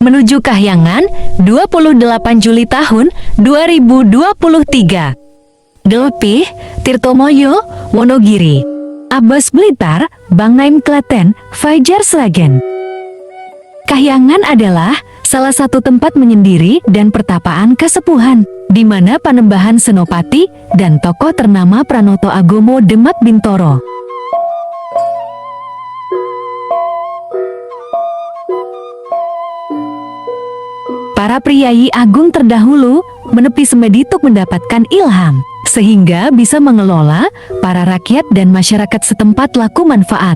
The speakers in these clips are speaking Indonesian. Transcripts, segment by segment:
menuju Kahyangan 28 Juli tahun 2023. Delpih, Tirtomoyo, Wonogiri, Abbas Blitar, Bangnaim Klaten, Fajar Sragen. Kahyangan adalah salah satu tempat menyendiri dan pertapaan kesepuhan, di mana Panembahan Senopati dan tokoh ternama Pranoto Agomo Demak Bintoro. Para priyayi agung terdahulu menepi Semedituk mendapatkan ilham, sehingga bisa mengelola para rakyat dan masyarakat setempat laku manfaat.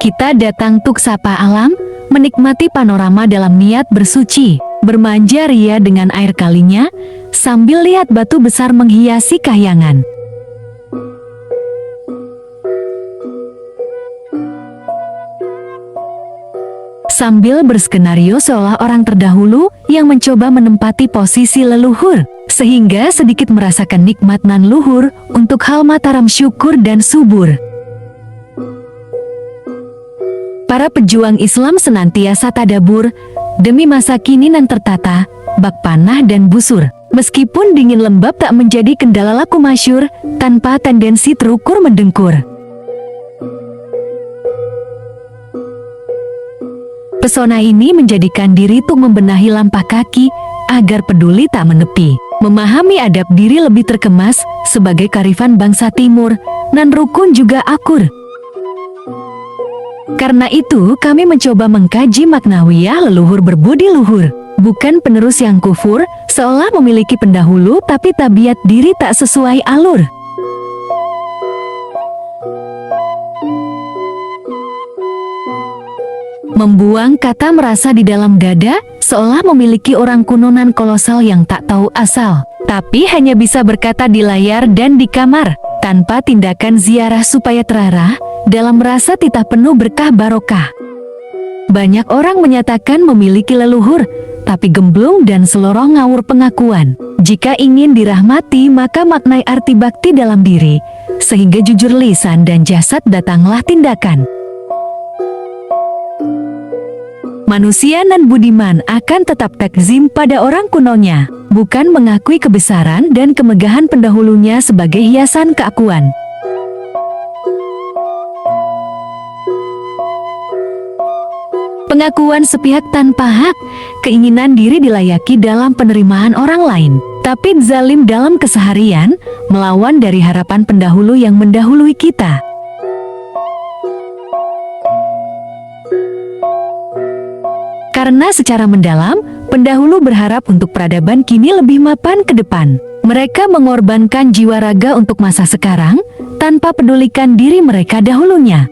Kita datang tuk sapa alam, menikmati panorama dalam niat bersuci, bermanja ria dengan air kalinya, sambil lihat batu besar menghiasi Kahyangan. Sambil berskenario seolah orang terdahulu yang mencoba menempati posisi leluhur, sehingga sedikit merasakan nikmat nan luhur untuk hal Mataram syukur dan subur. Para pejuang Islam senantiasa tadabur demi masa kini nan tertata, bak panah dan busur. Meskipun dingin lembab tak menjadi kendala laku masyur, tanpa tendensi terukur mendengkur. Pesona ini menjadikan diri tuk membenahi lampah kaki agar peduli tak menepi. Memahami adab diri lebih terkemas sebagai karifan bangsa timur, nan rukun juga akur. Karena itu kami mencoba mengkaji maknawiyah leluhur berbudi luhur. Bukan penerus yang kufur, seolah memiliki pendahulu tapi tabiat diri tak sesuai alur. Membuang kata merasa di dalam dada, seolah memiliki orang kunonan kolosal yang tak tahu asal, tapi hanya bisa berkata di layar dan di kamar, tanpa tindakan ziarah supaya terarah, dalam rasa titah penuh berkah barokah. Banyak orang menyatakan memiliki leluhur, tapi gemblung dan seloroh ngawur pengakuan. Jika ingin dirahmati maka maknai arti bakti dalam diri, sehingga jujur lisan dan jasad datanglah tindakan. Manusia nan budiman akan tetap takzim pada orang kunonya, bukan mengakui kebesaran dan kemegahan pendahulunya sebagai hiasan keakuan. Pengakuan sepihak tanpa hak, keinginan diri dilayaki dalam penerimaan orang lain, tapi zalim dalam keseharian, melawan dari harapan pendahulu yang mendahului kita. Karena secara mendalam, pendahulu berharap untuk peradaban kini lebih mapan ke depan. Mereka mengorbankan jiwa raga untuk masa sekarang, tanpa pedulikan diri mereka dahulunya.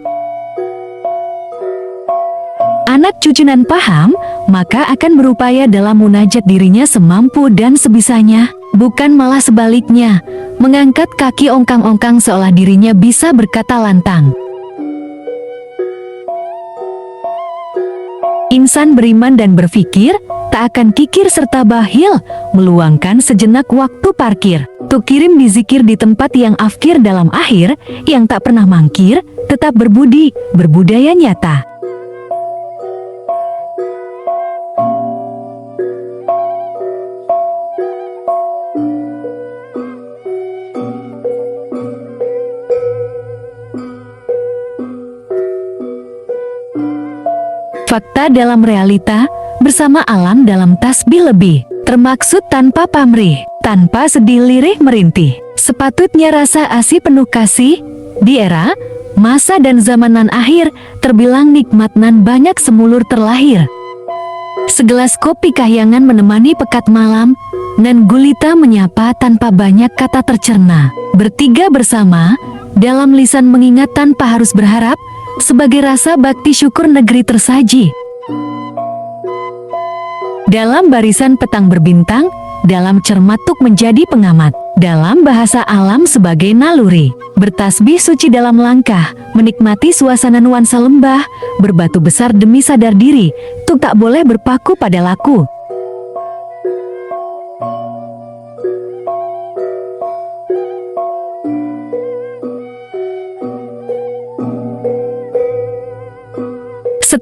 Anak cucu nan paham, maka akan berupaya dalam munajat dirinya semampu dan sebisanya, bukan malah sebaliknya, mengangkat kaki ongkang-ongkang seolah dirinya bisa berkata lantang. Insan beriman dan berfikir, tak akan kikir serta bahil, meluangkan sejenak waktu parkir. Tuk kirim dizikir di tempat yang afkir dalam akhir, yang tak pernah mangkir, tetap berbudi, berbudaya nyata. Fakta dalam realita, bersama alam dalam tasbih lebih, termaksud tanpa pamrih, tanpa sedih lirih merintih. Sepatutnya rasa asih penuh kasih, di era, masa dan zamanan akhir, terbilang nikmat nan banyak semulur terlahir. Segelas kopi Kahyangan menemani pekat malam, nan gulita menyapa tanpa banyak kata tercerna. Bertiga bersama, dalam lisan mengingat tanpa harus berharap, sebagai rasa bakti syukur negeri tersaji. Dalam barisan petang berbintang, dalam cermatuk menjadi pengamat, dalam bahasa alam sebagai naluri, bertasbih suci dalam langkah, menikmati suasana nuansa lembah, berbatu besar demi sadar diri, tuk tak boleh berpaku pada laku.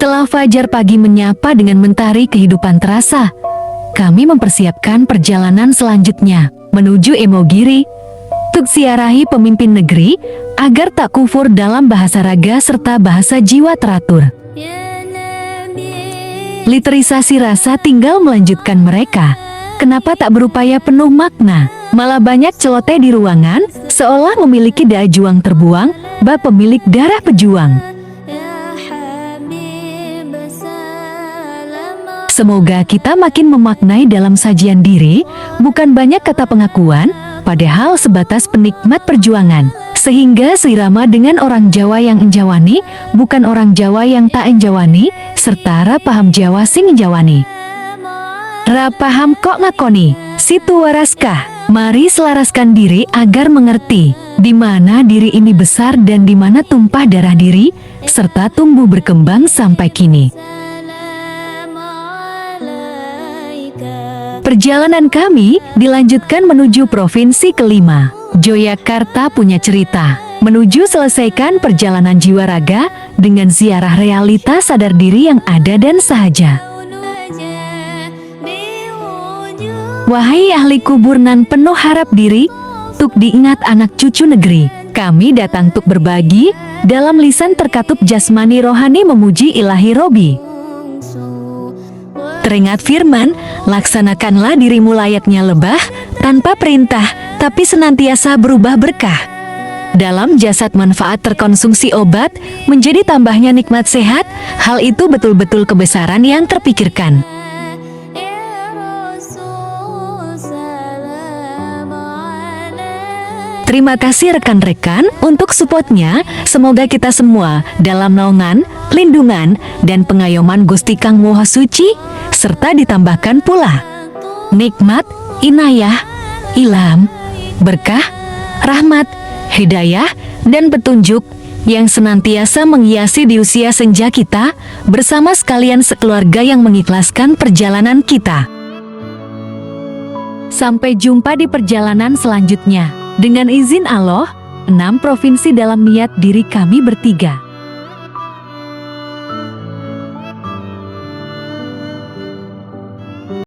Setelah fajar pagi menyapa dengan mentari kehidupan terasa, kami mempersiapkan perjalanan selanjutnya menuju Emogiri, untuk siarahi pemimpin negeri agar tak kufur dalam bahasa raga serta bahasa jiwa teratur. Literisasi rasa tinggal melanjutkan mereka. Kenapa tak berupaya penuh makna? Malah banyak celoteh di ruangan, seolah memiliki daya juang terbuang, bab pemilik darah pejuang. Semoga kita makin memaknai dalam sajian diri, bukan banyak kata pengakuan, padahal sebatas penikmat perjuangan. Sehingga seirama dengan orang Jawa yang enjawani, bukan orang Jawa yang tak enjawani, serta ra paham Jawa sing enjawani. Ra paham kok ngakoni, situ waraskah? Mari selaraskan diri agar mengerti di mana diri ini besar dan di mana tumpah darah diri, serta tumbuh berkembang sampai kini. Perjalanan kami dilanjutkan menuju provinsi kelima. Yogyakarta punya cerita. Menuju selesaikan perjalanan jiwa raga dengan ziarah realita sadar diri yang ada dan sahaja. Wahai ahli kubur nan penuh harap diri, tuk diingat anak cucu negeri. Kami datang tuk berbagi, dalam lisan terkatup jasmani rohani memuji ilahi Robi. Teringat firman, laksanakanlah dirimu layaknya lebah, tanpa perintah, tapi senantiasa berubah berkah. Dalam jasad manfaat terkonsumsi obat, menjadi tambahnya nikmat sehat, hal itu betul-betul kebesaran yang terpikirkan. Terima kasih rekan-rekan untuk supportnya. Semoga kita semua dalam naungan, lindungan, dan pengayoman Gusti Kang Moha Suci, serta ditambahkan pula nikmat, inayah, ilham, berkah, rahmat, hidayah, dan petunjuk yang senantiasa menghiasi di usia senja kita bersama sekalian sekeluarga yang mengikhlaskan perjalanan kita. Sampai jumpa di perjalanan selanjutnya. Dengan izin Allah, 6 provinsi dalam niat diri kami bertiga.